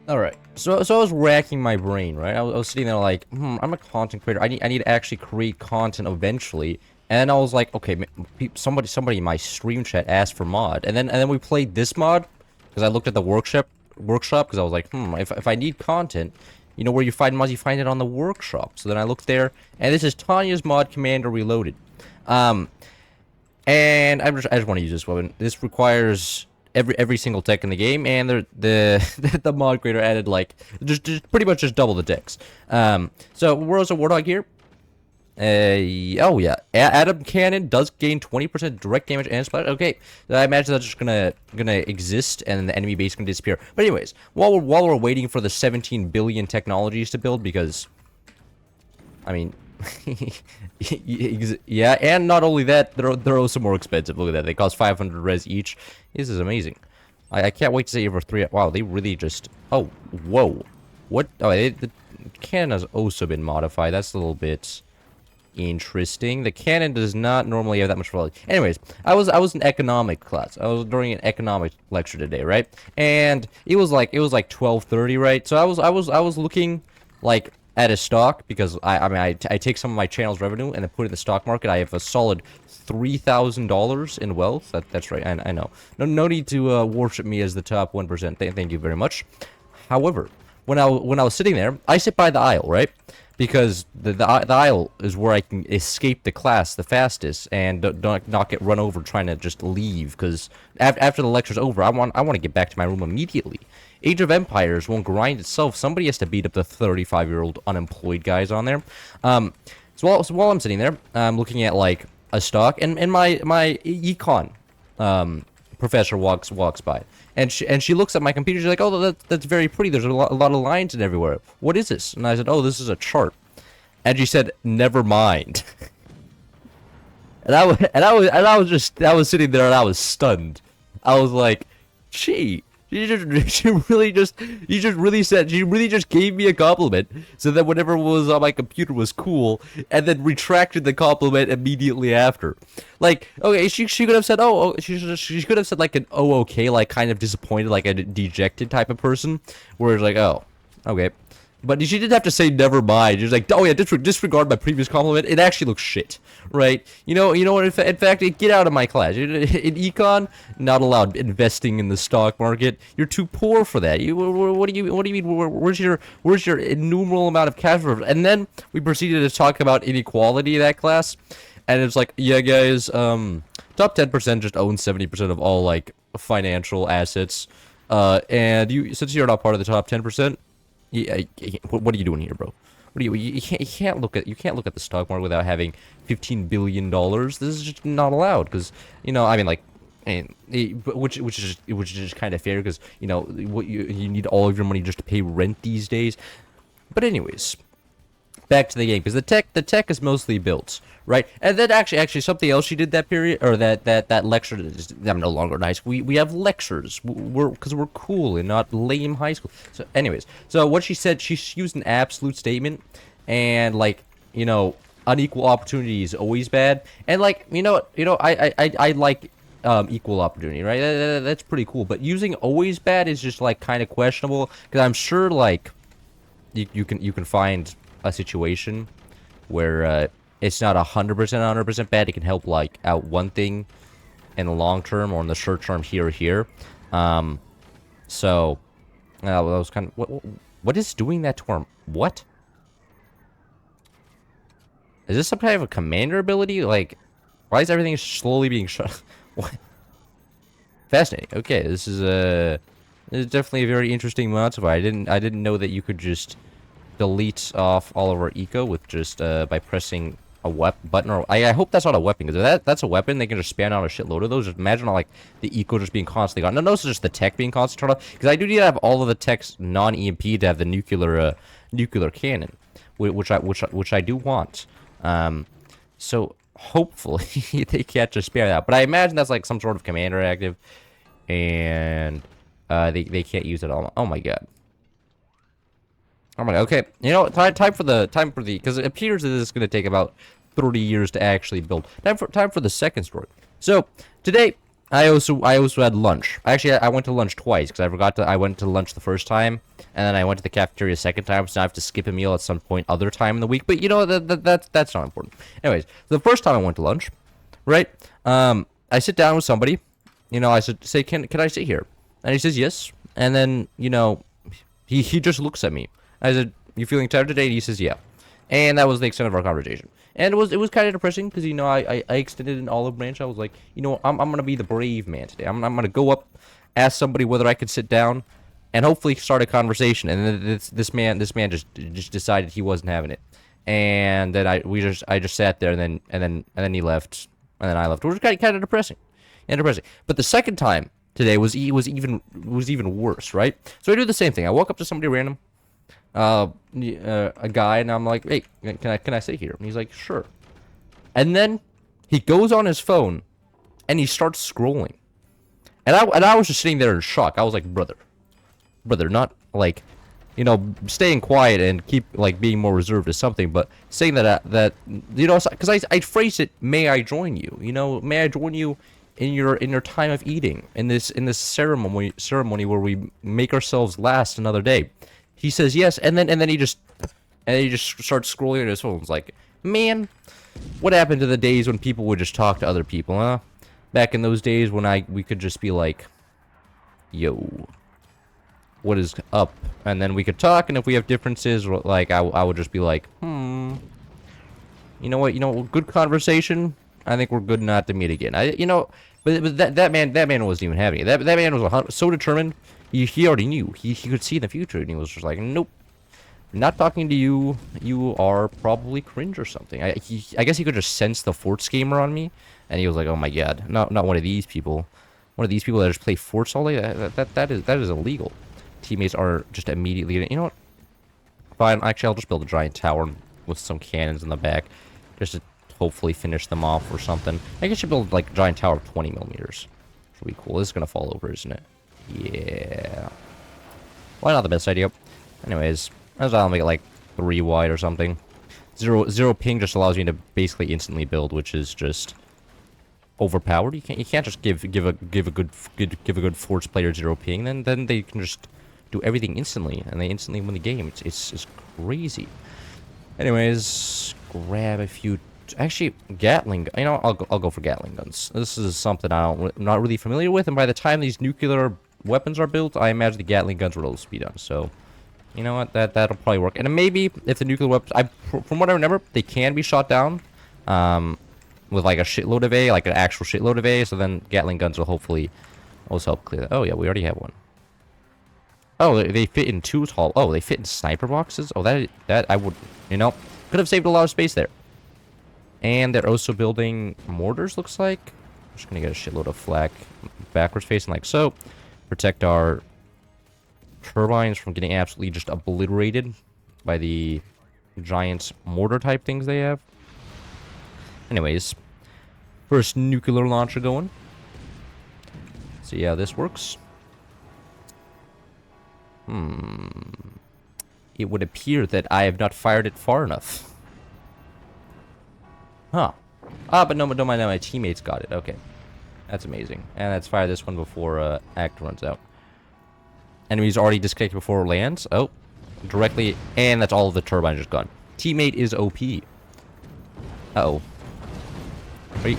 Alright, so I was racking my brain, right? I was sitting there like, I'm a content creator. I need to actually create content eventually. And I was like, okay, somebody in my stream chat asked for mod, and then we played this mod because I looked at the workshop because I was like, if I need content, you know where you find mods, you find it on the workshop. So then I looked there, and this is Tanya's mod Commander Reloaded. Um, and I just want to use this weapon. This requires every single tech in the game, and the mod creator added like just pretty much just double the techs. So we're also Warthog here. Oh yeah, Atom Cannon does gain 20% direct damage and splash. Okay, I imagine that's just gonna exist, and the enemy base is gonna disappear. But anyways, while we're waiting for the 17 billion technologies to build, because I mean, yeah, and not only that, they're also more expensive. Look at that, they cost 500 res each. This is amazing. I can't wait to see over 3. Wow, they really just. Oh, whoa, what? Oh, the cannon has also been modified. That's a little bit interesting. The cannon does not normally have that much quality. Anyways, I was in economic class. I was during an economic lecture today, right? And it was like 12:30, right? So I was looking like at a stock because I take some of my channel's revenue and then put it in the stock market. I have a solid $3,000 in wealth. That's right. I know. No need to worship me as the top 1%. Thank you very much. However, when I was sitting there, I sit by the aisle, right? Because the aisle is where I can escape the class the fastest and don't not get run over trying to just leave. Because after the lecture's over, I want to get back to my room immediately. Age of Empires won't grind itself. Somebody has to beat up the 35-year-old unemployed guys on there. So while I'm sitting there, I'm looking at like a stock, and my econ professor walks by, and she looks at my computer. She's like, "Oh, that's very pretty. There's a lot of lines and everywhere. What is this?" And I said, "Oh, this is a chart." And she said, "Never mind." I was sitting there and I was stunned. I was like, "Gee." She really just gave me a compliment, so that whatever was on my computer was cool, and then retracted the compliment immediately after. Like, okay, she could have said, she could have said like an oh okay, like kind of disappointed, like a dejected type of person, where it's like, oh, okay. But she didn't have to say never mind. She was like, oh yeah, disregard my previous compliment. It actually looks shit, right? You know what? In fact, get out of my class. In econ, not allowed investing in the stock market. You're too poor for that. What do you mean? Where's your innumerable amount of cash reserves? And then we proceeded to talk about inequality in that class, and it's like, yeah, guys, top 10% just owns 70% of all like financial assets, and since you're not part of the top 10%. Yeah, what are you doing here, bro? What do you can't look at the stock market without having $15 billion. This is just not allowed because I mean like, which is just kind of fair because what you need all of your money just to pay rent these days. But anyways, back to the game because the tech is mostly built, right? And then actually something else she did that period, or that lecture is, I'm no longer nice. We have lectures. Because we're cool and not lame high school. So anyways, so what she said, she used an absolute statement, and like unequal opportunity is always bad, and like I like equal opportunity, right? That's pretty cool, but using always bad is just like kind of questionable because I'm sure like you can find a situation where it's not 100% bad. It can help like out one thing in the long term or in the short term here or here. So that was kind of what is doing that to our what? Is this some kind of a commander ability? Like, why is everything slowly being shut? What? Fascinating. Okay, this is definitely a very interesting mod so far. I didn't know that you could just delete off all of our eco with just by pressing a button, or I hope that's not a weapon, because if that's a weapon, they can just span out a shitload of those. Just imagine like the eco just being constantly gone. No, it's just the tech being constantly turned off, because I do need to have all of the techs non-EMP to have the nuclear cannon, which I do want. So hopefully they can't just spare that, but I imagine that's like some sort of commander active, and they can't use it all. Oh my god. Oh my god, okay. Time for the because it appears that this is gonna take about 30 years to actually build. Time for the second story. So today I also had lunch. Actually, I went to lunch twice because I forgot to. I went to lunch the first time, and then I went to the cafeteria a second time. So I have to skip a meal at some point other time in the week. But you know that's not important. Anyways, the first time I went to lunch, right? I sit down with somebody. You know, I said, say, can I sit here? And he says yes. And then he just looks at me. I said, you feeling tired today? And he says, yeah. And that was the extent of our conversation. And it was kind of depressing because I extended an olive branch. I was like, I'm gonna be the brave man today. I'm gonna go up, ask somebody whether I could sit down, and hopefully start a conversation. And then this man just decided he wasn't having it. And then I just sat there, and then he left, and then I left. It was kind of depressing, But the second time today was even worse, right? So I do the same thing. I walk up to somebody random. A guy, and I'm like, hey, can I sit here? And he's like, sure. And then he goes on his phone and he starts scrolling. And I was just sitting there in shock. I was like, brother, not like, staying quiet and keep like being more reserved is something, but saying that because I phrased it, may I join you? May I join you in your time of eating, in this ceremony where we make ourselves last another day. He says yes, and then he just starts scrolling on his phone. It's like, man, what happened to the days when people would just talk to other people, huh? Back in those days when we could just be like, yo, what is up? And then we could talk, and if we have differences, like I would just be like, you know what, good conversation. I think we're good not to meet again. But that man wasn't even having it. That man was so determined. He already knew. He could see in the future, and he was just like, nope, not talking to you. You are probably cringe or something. I guess he could just sense the Forts gamer on me, and he was like, oh my god, not one of these people. One of these people that just play Forts all day. That is illegal. Teammates are just immediately. You know what? Fine. Actually, I'll just build a giant tower with some cannons in the back, just to hopefully finish them off or something. I guess I should build like a giant tower of 20 millimeters. Should be cool. This is gonna fall over, isn't it? Yeah. Why not the best idea? Anyways, I'll make it like 3 wide or something. Zero ping just allows me to basically instantly build, which is just overpowered. You can't just give a good Force player 0 ping. Then they can just do everything instantly, and they instantly win the game. It's crazy. Anyways, grab a few. Actually, Gatling. I'll go for Gatling guns. This is something I'm not really familiar with, and by the time these nuclear weapons are built, I imagine the Gatling guns will also be done. So, you know what? That'll probably work. And maybe if the nuclear weapons, from what I remember, they can be shot down, with like a shitload of A, like an actual shitload of A. So then Gatling guns will hopefully also help clear that. Oh yeah, we already have one. Oh, they fit in 2 tall. Oh, they fit in sniper boxes. Oh, that I would, could have saved a lot of space there. And they're also building mortars, looks like. I'm just gonna get a shitload of flak backwards facing like so. Protect our turbines from getting absolutely just obliterated by the giant mortar type things they have. Anyways, first nuclear launcher going. See how this works. It would appear that I have not fired it far enough. Huh. But no, my teammates got it. Okay. That's amazing. And let's fire this one before Act runs out. Enemies already disconnected before it lands. Oh. Directly. And that's all of the turbines just gone. Teammate is OP. Uh-oh. Wait.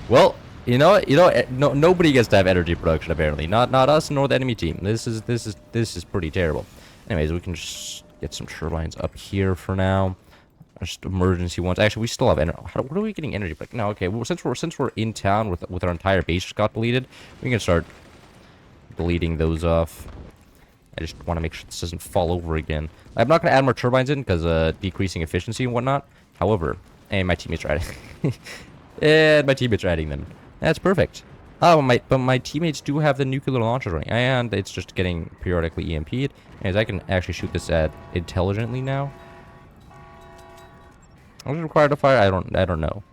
Well, nobody gets to have energy production apparently. Not us nor the enemy team. This is pretty terrible. Anyways, we can just get some turbines up here for now. Just emergency ones. Actually, we still have energy. What are we getting energy? No, okay. Well, since we're in town with our entire base just got deleted, we can start deleting those off. I just want to make sure this doesn't fall over again. I'm not going to add more turbines in because decreasing efficiency and whatnot. However, and my teammates are adding. And my teammates are adding them. That's perfect. Oh, but my teammates do have the nuclear launchers running, and it's just getting periodically EMP'd. As I can actually shoot this at intelligently now. Was it required to fire? I don't know.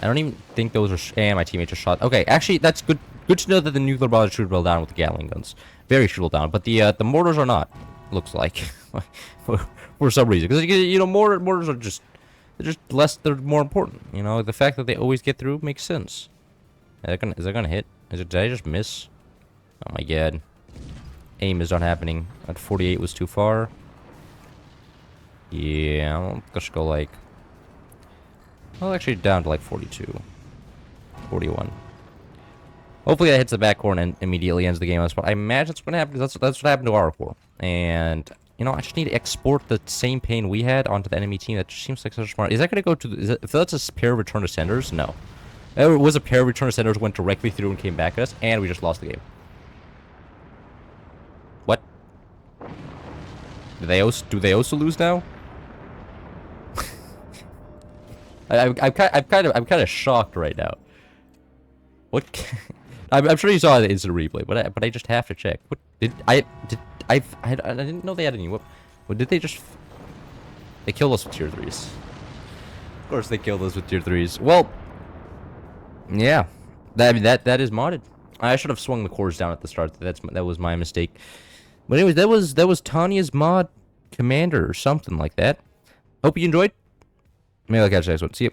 I don't even think those are. And my teammates are shot. Okay, actually, that's good. Good to know that the nuclear bombs are shootable down with the Gatling guns. Very shootable down, but the mortars are not. Looks like for some reason, because mortars are just They're just less. They're more important. You know, the fact that they always get through makes sense. Is that gonna hit? Did I just miss? Oh my god. Aim is not happening. At 48 was too far. Yeah, I'll just go like... Well, actually down to like 42. 41. Hopefully that hits the back core and immediately ends the game on the spot. I imagine that's what happened. That's what happened to our core. And, you know, I just need to export the same pain we had onto the enemy team. That just seems like such a smart... Is that going to go to... if that's a pair of return to senders? No. It was a pair of return to senders, went directly through and came back at us, and we just lost the game. What? Do they also lose now? I'm kind of shocked right now. What? I'm sure you saw the instant replay, but I just have to check. What I didn't know they had any. What did they just? They killed us with tier 3s. Of course they killed us with tier 3s. Well, yeah, that is modded. I should have swung the cores down at the start. That was my mistake. But anyways, that was Tanya's mod commander or something like that. Hope you enjoyed. Maybe I'll catch you next one. See you.